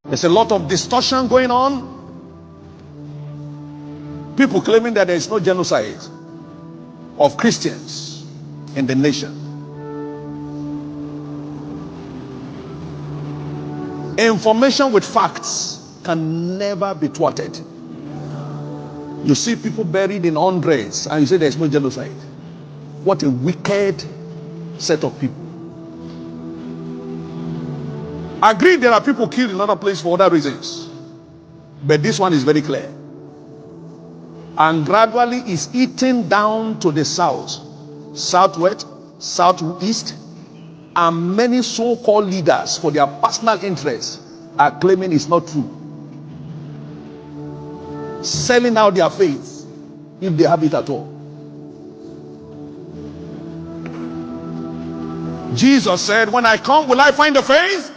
There's a lot of distortion going on. People claiming that there is no genocide of Christians in the nation. Information with facts can never be thwarted. You see people buried in hundreds and you say there's no genocide. What a wicked set of people. Agreed, there are people killed in other places for other reasons, but this one is very clear, and gradually is eating down to the south, southwest, southeast, and many so-called leaders for their personal interests are claiming it's not true, selling out their faith if they have it at all. Jesus said, when I come, will I find the faith?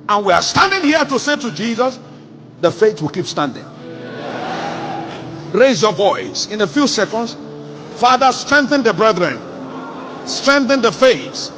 And we are standing here to say to Jesus, the faith will keep standing. Raise your voice in a few seconds. Father, strengthen the brethren, strengthen the faith.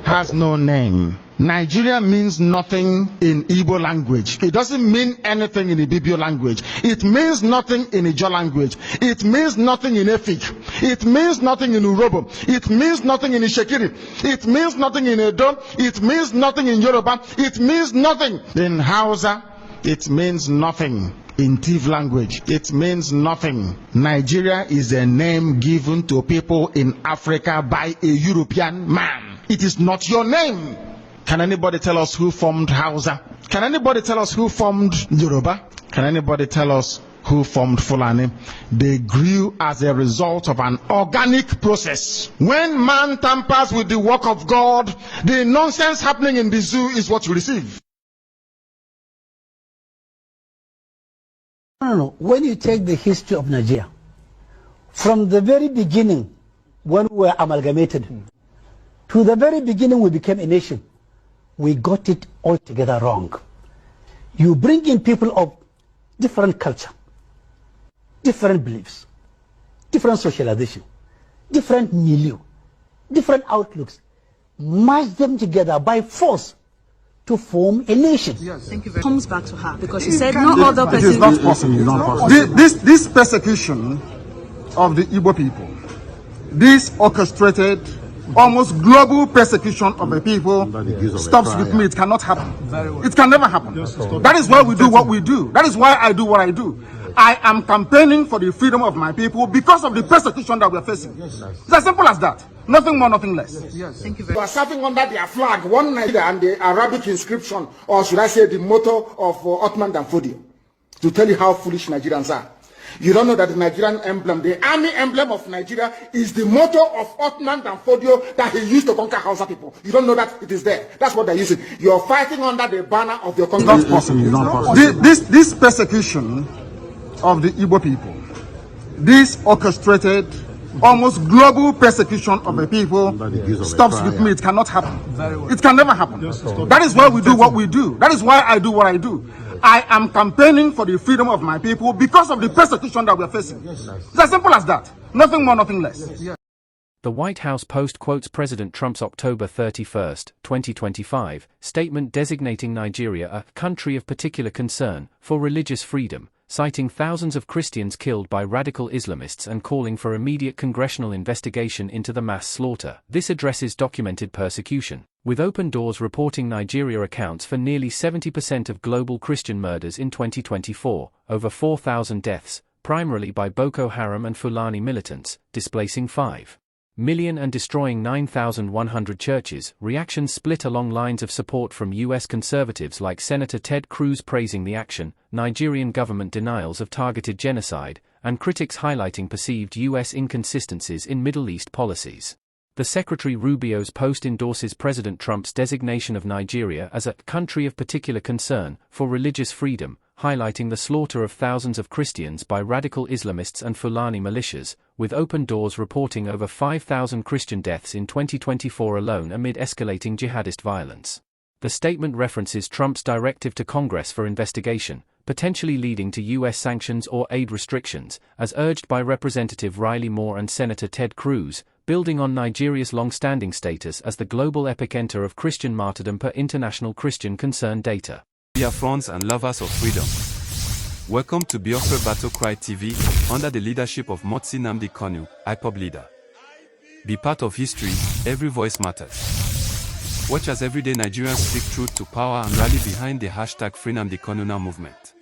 Has no name. Nigeria means nothing in Igbo language. It doesn't mean anything in Ibibio language. It means nothing in Ijo language. It means nothing in Efik. It means nothing in Urobo. It means nothing in Ishekiri. It means nothing in Edo. It means nothing in Yoruba. It means nothing in Hausa. It means nothing in Tiv language. It means nothing. Nigeria is a name given to people in Africa by a European man. It is not your name. Can anybody tell us who formed Hausa? Can anybody tell us who formed Yoruba? Can anybody tell us who formed Fulani? They grew as a result of an organic process. When man tampers with the work of God, the nonsense happening in the zoo is what you receive. No. When you take the history of Nigeria, from the very beginning, when we were amalgamated, to the very beginning we became a nation, we got it altogether wrong. You bring in people of different culture, different beliefs, different socialization, different milieu, different outlooks, merge them together by force to form a nation. Yes. Thank you very much. Comes back to her because she said no other person. It is not possible. It's not possible. This persecution of the Igbo people, this orchestrated, almost global persecution of the people stops with me. It cannot happen. It can never happen. That is why we do what we do. That is why I do what I do. I am campaigning for the freedom of my people because of the persecution that we are facing. It's as simple as that. Nothing more, nothing less. Thank you very much. They are serving under their flag, one Nigeria, and the Arabic inscription, or should I say the motto of Ottoman Danfodio, to tell you how foolish Nigerians are. You don't know that the Nigerian emblem, the army emblem of Nigeria, is the motto of Ottoman Danfodio that he used to conquer Hausa people. You don't know that it is there. That's what they're using. You're fighting under the banner of your country. It's not possible. It's not possible. This persecution of the Igbo people, this orchestrated, almost global persecution of the people stops with me. It cannot happen. It can never happen. That is why we do what we do. That is why I do what I do. I am campaigning for the freedom of my people because of the persecution that we are facing. It's as simple as that. Nothing more, nothing less. The White House Post quotes President Trump's October 31, 2025, statement designating Nigeria a country of particular concern for religious freedom, citing thousands of Christians killed by radical Islamists and calling for immediate congressional investigation into the mass slaughter. This addresses documented persecution, with Open Doors reporting Nigeria accounts for nearly 70% of global Christian murders in 2024, over 4,000 deaths, primarily by Boko Haram and Fulani militants, displacing 5 million and destroying 9,100 churches. Reactions split along lines of support from U.S. conservatives like Senator Ted Cruz praising the action, Nigerian government denials of targeted genocide, and critics highlighting perceived U.S. inconsistencies in Middle East policies. The Secretary Rubio's post endorses President Trump's designation of Nigeria as a country of particular concern for religious freedom, highlighting the slaughter of thousands of Christians by radical Islamists and Fulani militias, with Open Doors reporting over 5,000 Christian deaths in 2024 alone amid escalating jihadist violence. The statement references Trump's directive to Congress for investigation, potentially leading to U.S. sanctions or aid restrictions, as urged by Representative Riley Moore and Senator Ted Cruz, building on Nigeria's long-standing status as the global epicenter of Christian martyrdom per International Christian Concern data. Dear friends and lovers of freedom, welcome to Biafra Battle Cry TV, under the leadership of Mazi Nnamdi Kanu, IPOB leader. Be part of history, every voice matters. Watch as everyday Nigerians speak truth to power and rally behind the hashtag Free Nnamdi Kanu Now movement.